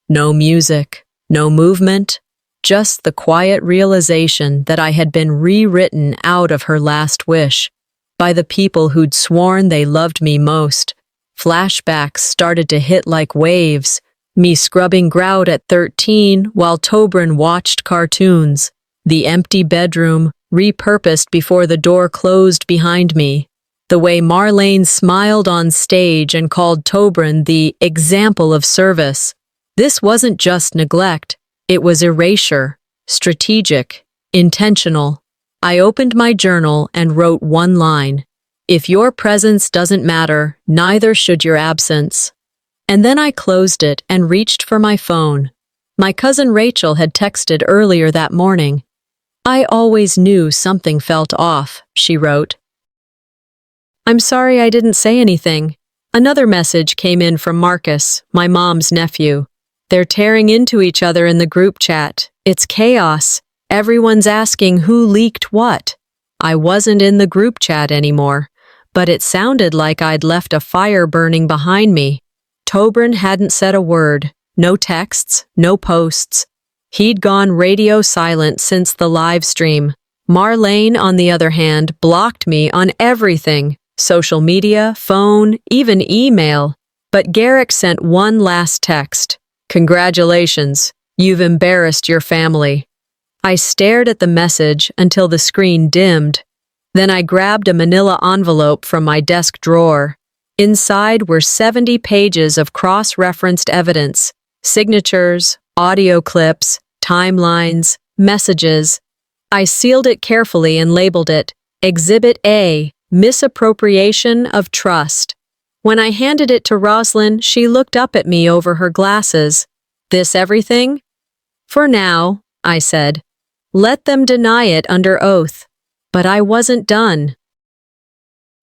No music, no movement, just the quiet realization that I had been rewritten out of her last wish by the people who'd sworn they loved me most. Flashbacks started to hit like waves, me scrubbing grout at 13 while Tobrin watched cartoons, the empty bedroom repurposed before the door closed behind me, the way Marlene smiled on stage and called Tobrin the example of service. This wasn't just neglect, it was erasure, strategic, intentional. I opened my journal and wrote one line. If your presence doesn't matter, neither should your absence. And then I closed it and reached for my phone. My cousin Rachel had texted earlier that morning. I always knew something felt off, she wrote. I'm sorry I didn't say anything. Another message came in from Marcus, my mom's nephew. They're tearing into each other in the group chat. It's chaos. Everyone's asking who leaked what. I wasn't in the group chat anymore, but it sounded like I'd left a fire burning behind me. Tobrin hadn't said a word. No texts, no posts. He'd gone radio silent since the live stream. Marlene, on the other hand, blocked me on everything. Social media, phone, even email. But Garrick sent one last text. Congratulations, you've embarrassed your family. I stared at the message until the screen dimmed. Then I grabbed a manila envelope from my desk drawer. Inside were 70 pages of cross-referenced evidence, signatures, audio clips, timelines, messages. I sealed it carefully and labeled it Exhibit A, Misappropriation of Trust. When I handed it to Roslyn, she looked up at me over her glasses. This everything? For now, I said. Let them deny it under oath. But I wasn't done.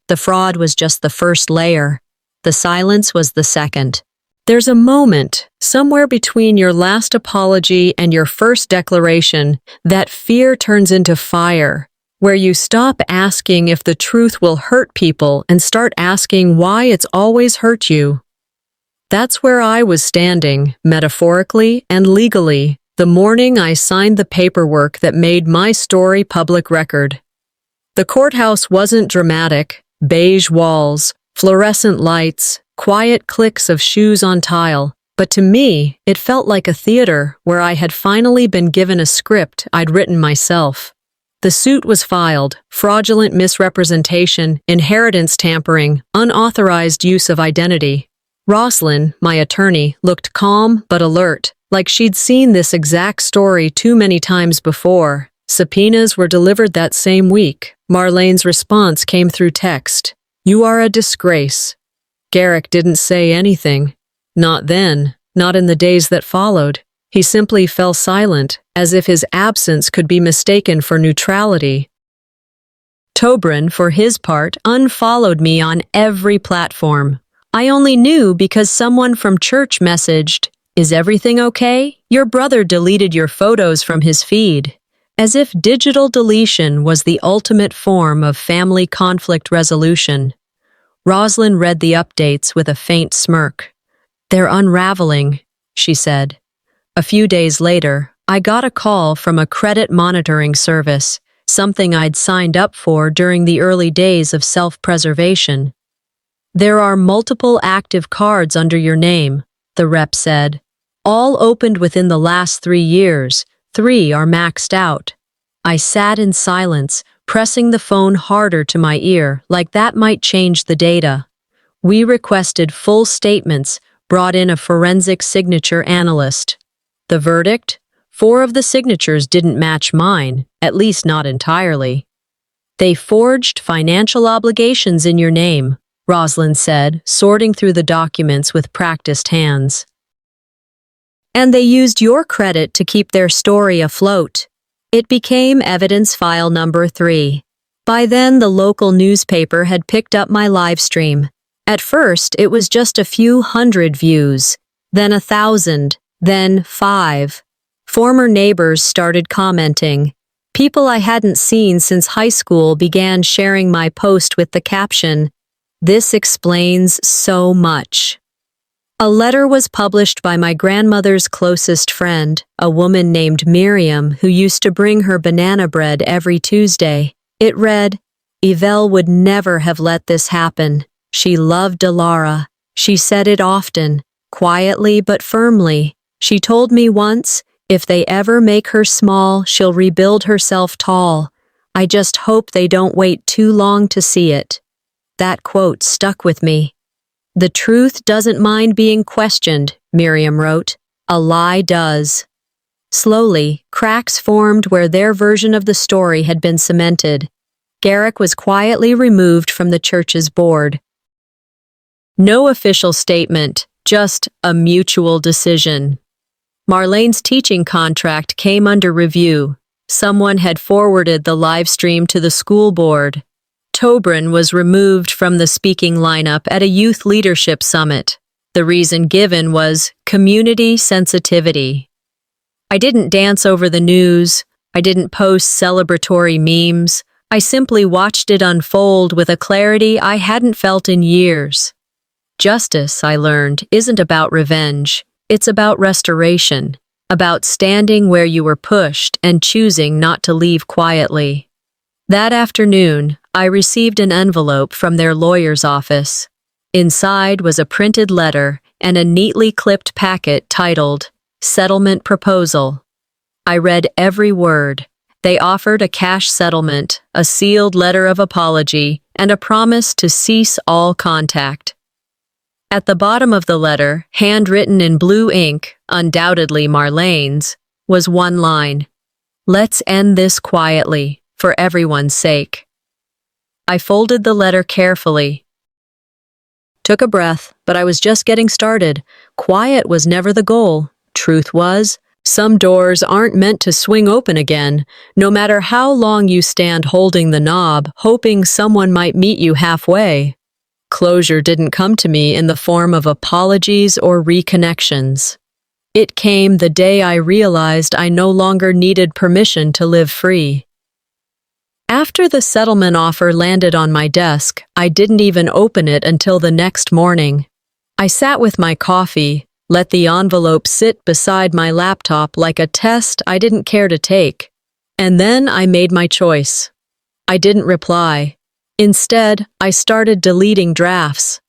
The fraud was just the first layer. The silence was the second. There's a moment, somewhere between your last apology and your first declaration, that fear turns into fire, where you stop asking if the truth will hurt people and start asking why it's always hurt you. That's where I was standing, metaphorically and legally, the morning I signed the paperwork that made my story public record. The courthouse wasn't dramatic, beige walls, fluorescent lights, quiet clicks of shoes on tile, but to me, it felt like a theater where I had finally been given a script I'd written myself. The suit was filed, fraudulent misrepresentation, inheritance tampering, unauthorized use of identity. Roslyn, my attorney, looked calm but alert, like she'd seen this exact story too many times before. Subpoenas were delivered that same week. Marlene's response came through text. You are a disgrace. Garrick didn't say anything. Not then, not in the days that followed. He simply fell silent, as if his absence could be mistaken for neutrality. Tobrin, for his part, unfollowed me on every platform. I only knew because someone from church messaged, Is everything okay? Your brother deleted your photos from his feed. As if digital deletion was the ultimate form of family conflict resolution. Roslyn read the updates with a faint smirk. They're unraveling, she said. A few days later, I got a call from a credit monitoring service, something I'd signed up for during the early days of self-preservation. There are multiple active cards under your name, the rep said. All opened within the last 3 years. 3 are maxed out. I sat in silence, pressing the phone harder to my ear, like that might change the data. We requested full statements, brought in a forensic signature analyst. The verdict? 4 of the signatures didn't match mine, at least not entirely. They forged financial obligations in your name, Roslyn said, sorting through the documents with practiced hands. And they used your credit to keep their story afloat. It became evidence file number 3. By then, the local newspaper had picked up my live stream. At first, it was just a few hundred views, then 1,000, then 5. Former neighbors started commenting. People I hadn't seen since high school began sharing my post with the caption, "This explains so much." A letter was published by my grandmother's closest friend, a woman named Miriam who used to bring her banana bread every Tuesday. It read, Yvelle would never have let this happen. She loved Delara. She said it often, quietly but firmly. She told me once, if they ever make her small, she'll rebuild herself tall. I just hope they don't wait too long to see it. That quote stuck with me. The truth doesn't mind being questioned, Miriam wrote. A lie does. Slowly, cracks formed where their version of the story had been cemented. Garrick was quietly removed from the church's board. No official statement, just a mutual decision. Marlene's teaching contract came under review. Someone had forwarded the live stream to the school board. Tobrin was removed from the speaking lineup at a youth leadership summit. The reason given was community sensitivity. I didn't dance over the news. I didn't post celebratory memes. I simply watched it unfold with a clarity I hadn't felt in years. Justice, I learned, isn't about revenge. It's about restoration, about standing where you were pushed and choosing not to leave quietly. That afternoon, I received an envelope from their lawyer's office. Inside was a printed letter and a neatly clipped packet titled, Settlement Proposal. I read every word. They offered a cash settlement, a sealed letter of apology, and a promise to cease all contact. At the bottom of the letter, handwritten in blue ink, undoubtedly Marlene's, was one line. Let's end this quietly, for everyone's sake. I folded the letter carefully. Took a breath, but I was just getting started. Quiet was never the goal. Truth was, some doors aren't meant to swing open again, no matter how long you stand holding the knob, hoping someone might meet you halfway. Closure didn't come to me in the form of apologies or reconnections. It came the day I realized I no longer needed permission to live free. After the settlement offer landed on my desk, I didn't even open it until the next morning. I sat with my coffee, let the envelope sit beside my laptop like a test I didn't care to take. And then I made my choice. I didn't reply. Instead, I started deleting drafts.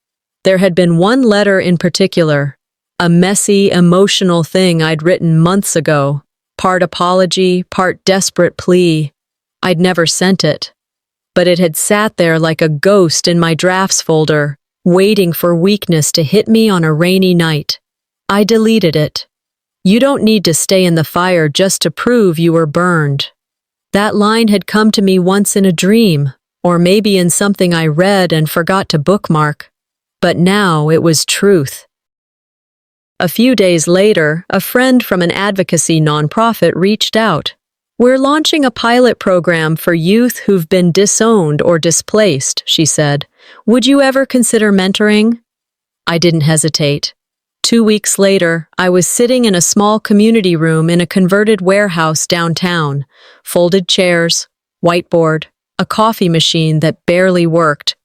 There had been one letter in particular, a messy, emotional thing I'd written months ago, part apology, part desperate plea. I'd never sent it, but it had sat there like a ghost in my drafts folder, waiting for weakness to hit me on a rainy night. I deleted it. You don't need to stay in the fire just to prove you were burned. That line had come to me once in a dream, or maybe in something I read and forgot to bookmark. But now it was truth. A few days later, a friend from an advocacy nonprofit reached out. We're launching a pilot program for youth who've been disowned or displaced, she said. Would you ever consider mentoring? I didn't hesitate. 2 weeks later, I was sitting in a small community room in a converted warehouse downtown. Folded chairs, whiteboard, a coffee machine that barely worked.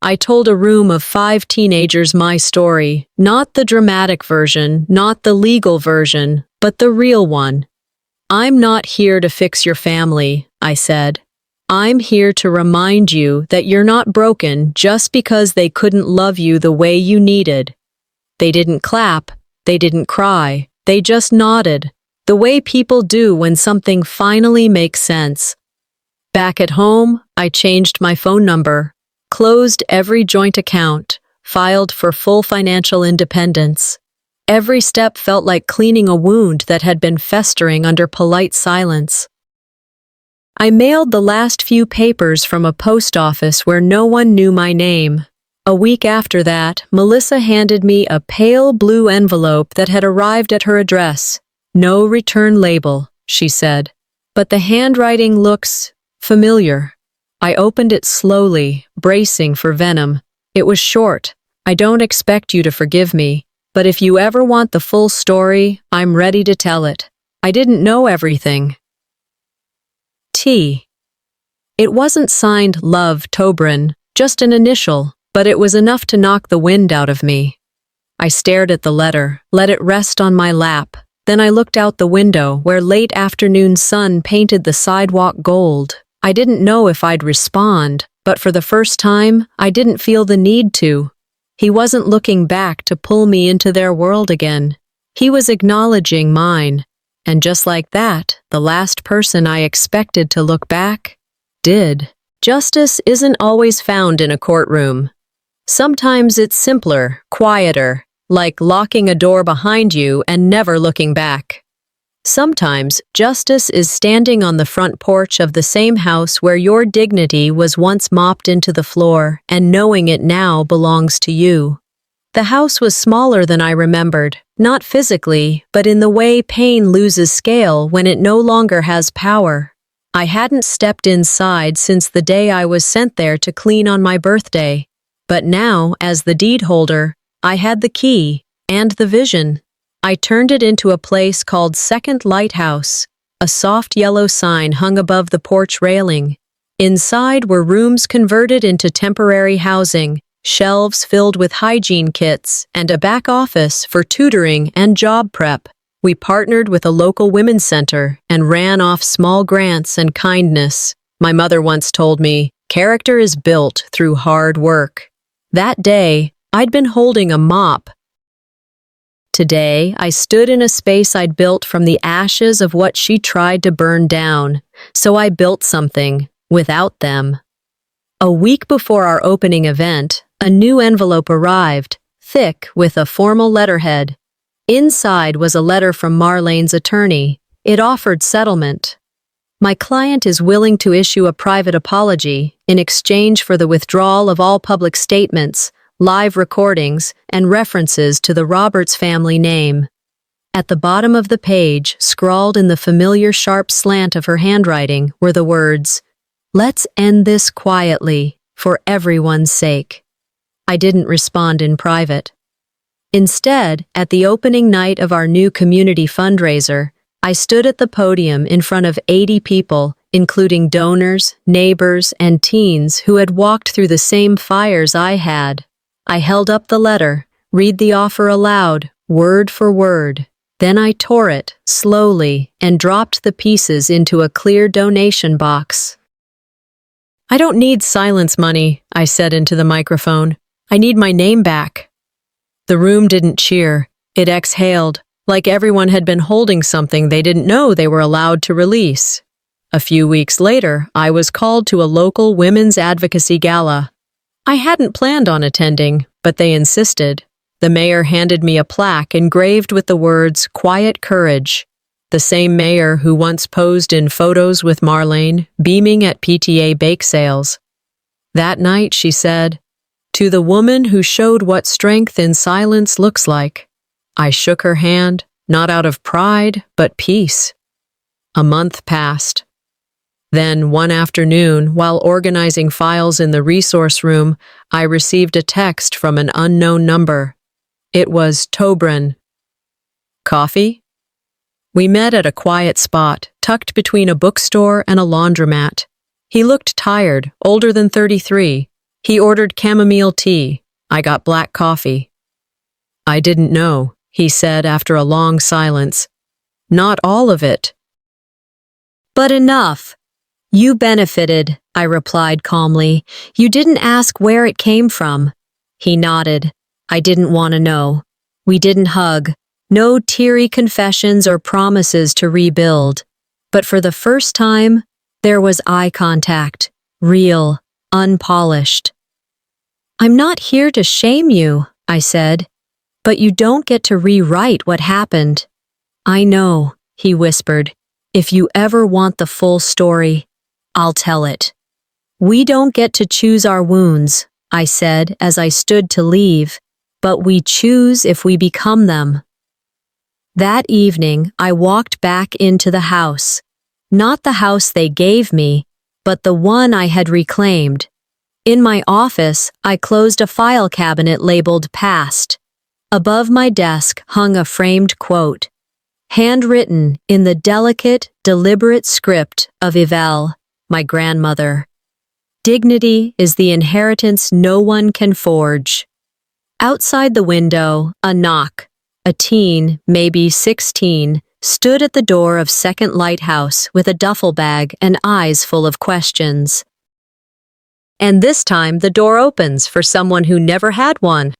I told a room of 5 teenagers my story, not the dramatic version, not the legal version, but the real one. I'm not here to fix your family, I said. I'm here to remind you that you're not broken just because they couldn't love you the way you needed. They didn't clap, they didn't cry, they just nodded, the way people do when something finally makes sense. Back at home, I changed my phone number, closed every joint account, filed for full financial independence. Every step felt like cleaning a wound that had been festering under polite silence. I mailed the last few papers from a post office where no one knew my name. A week after that, Melissa handed me a pale blue envelope that had arrived at her address. No return label, she said. But the handwriting looks familiar. I opened it slowly, bracing for venom. It was short. I don't expect you to forgive me, but if you ever want the full story, I'm ready to tell it. I didn't know everything. T. It wasn't signed Love Tobrin, just an initial, but it was enough to knock the wind out of me. I stared at the letter, let it rest on my lap. Then I looked out the window where late afternoon sun painted the sidewalk gold. I didn't know if I'd respond, but for the first time, I didn't feel the need to. He wasn't looking back to pull me into their world again. He was acknowledging mine. And just like that, the last person I expected to look back did. Justice isn't always found in a courtroom. Sometimes it's simpler, quieter, like locking a door behind you and never looking back. Sometimes justice is standing on the front porch of the same house where your dignity was once mopped into the floor and knowing it now belongs to you. The house was smaller than I remembered, not physically, but in the way pain loses scale when it no longer has power. I hadn't stepped inside since the day I was sent there to clean on my birthday, but now, as the deed holder, I had the key and the vision. I turned it into a place called Second Lighthouse. A soft yellow sign hung above the porch railing. Inside were rooms converted into temporary housing, shelves filled with hygiene kits, and a back office for tutoring and job prep. We partnered with a local women's center and ran off small grants and kindness. My mother once told me, "Character is built through hard work." That day, I'd been holding a mop. Today, I stood in a space I'd built from the ashes of what she tried to burn down, so I built something without them. A week before our opening event, a new envelope arrived, thick with a formal letterhead. Inside was a letter from Marlene's attorney. It offered settlement. My client is willing to issue a private apology in exchange for the withdrawal of all public statements, live recordings, and references to the Roberts family name. At the bottom of the page, scrawled in the familiar sharp slant of her handwriting, were the words, "Let's end this quietly, for everyone's sake." I didn't respond in private. Instead, at the opening night of our new community fundraiser, I stood at the podium in front of 80 people, including donors, neighbors, and teens who had walked through the same fires I had. I held up the letter, read the offer aloud, word for word. Then I tore it, slowly, and dropped the pieces into a clear donation box. "I don't need silence money," I said into the microphone. "I need my name back." The room didn't cheer. It exhaled, like everyone had been holding something they didn't know they were allowed to release. A few weeks later, I was called to a local women's advocacy gala. I hadn't planned on attending, but they insisted. The mayor handed me a plaque engraved with the words, "Quiet Courage." The same mayor who once posed in photos with Marlene, beaming at PTA bake sales. That night, she said, "To the woman who showed what strength in silence looks like." I shook her hand, not out of pride, but peace. A month passed. Then, one afternoon, while organizing files in the resource room, I received a text from an unknown number. It was Tobrin. "Coffee?" We met at a quiet spot, tucked between a bookstore and a laundromat. He looked tired, older than 33. He ordered chamomile tea. I got black coffee. "I didn't know," he said after a long silence. "Not all of it." "But enough. You benefited," I replied calmly. "You didn't ask where it came from." He nodded. I didn't want to know. We didn't hug. No teary confessions or promises to rebuild. But for the first time, there was eye contact. Real, unpolished. "I'm not here to shame you," I said. "But you don't get to rewrite what happened." "I know," he whispered. "If you ever want the full story, I'll tell it." "We don't get to choose our wounds," I said as I stood to leave, "but we choose if we become them." That evening, I walked back into the house. Not the house they gave me, but the one I had reclaimed. In my office, I closed a file cabinet labeled Past. Above my desk hung a framed quote, handwritten in the delicate, deliberate script of Yvelle, my grandmother. "Dignity is the inheritance no one can forge." Outside the window, a knock. A teen, maybe 16, stood at the door of Second Lighthouse with a duffel bag and eyes full of questions. And this time the door opens for someone who never had one.